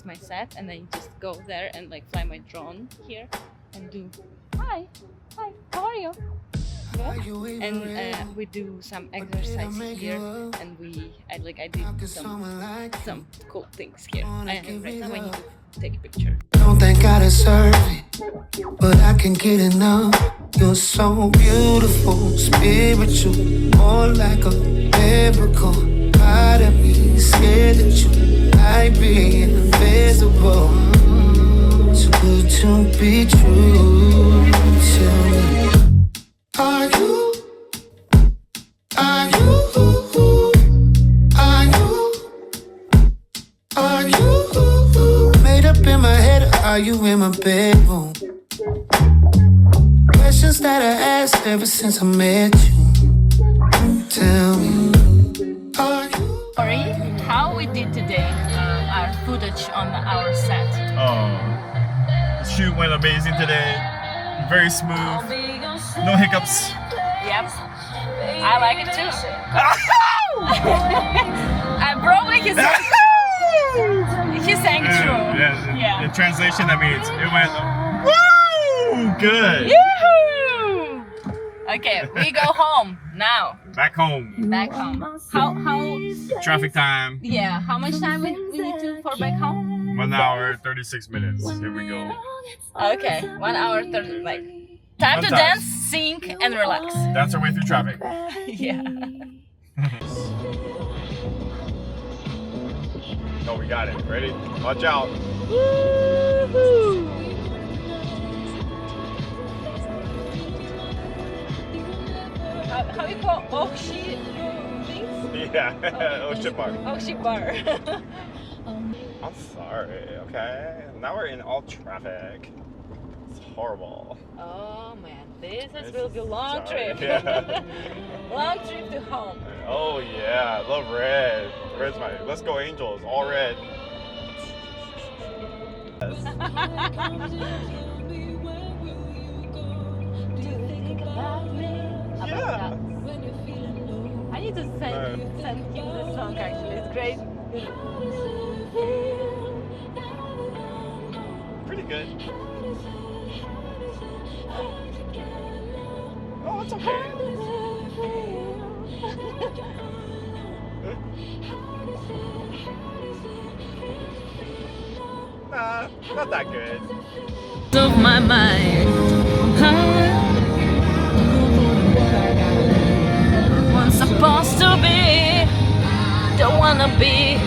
my set, and then you just go there and like fly my drone here and do hi, how are you? And we do some exercise here, and I did some cool things here. And right now I need to take a picture. Don't think I deserve it, but I can get enough. You're so beautiful, spiritual, more like a miracle. Part of me scared that you might be invisible. Too good to be true. Tell me, are you? Are you? Are you made up in my head, or are you in my bedroom? Questions that I asked ever since I met you. Tell me, are you? Sorry, how we did today, our footage on our set. The shoot went amazing today. Very smooth. No hiccups. Yep, I like it too. And probably he sang true. Yeah. In translation, that means it went woo good. Yoo-hoo! Okay, we go home now. Back home. Back home. How? Traffic time. Yeah. How much time we need to for back home? 1 hour 36 minutes. Here we go. Okay, 1 hour 30. Like time to Fun dance, times. sing, and relax. That's our way through traffic. Yeah. Oh, we got it. Ready? Watch out. How you call Okshi things? Yeah. Ocean Park. Okshi bar. I'm sorry, okay? Now we're in all traffic. It's horrible. Oh man, this will be a long trip. Yeah. Long trip to home. Oh yeah, I love red. Red's my. Let's go Angels, all red. Yeah. I need to send him this song actually. It's great. Pretty good. Oh, it's okay. Nah, not that good. Of my mind. Once supposed to be, don't wanna be.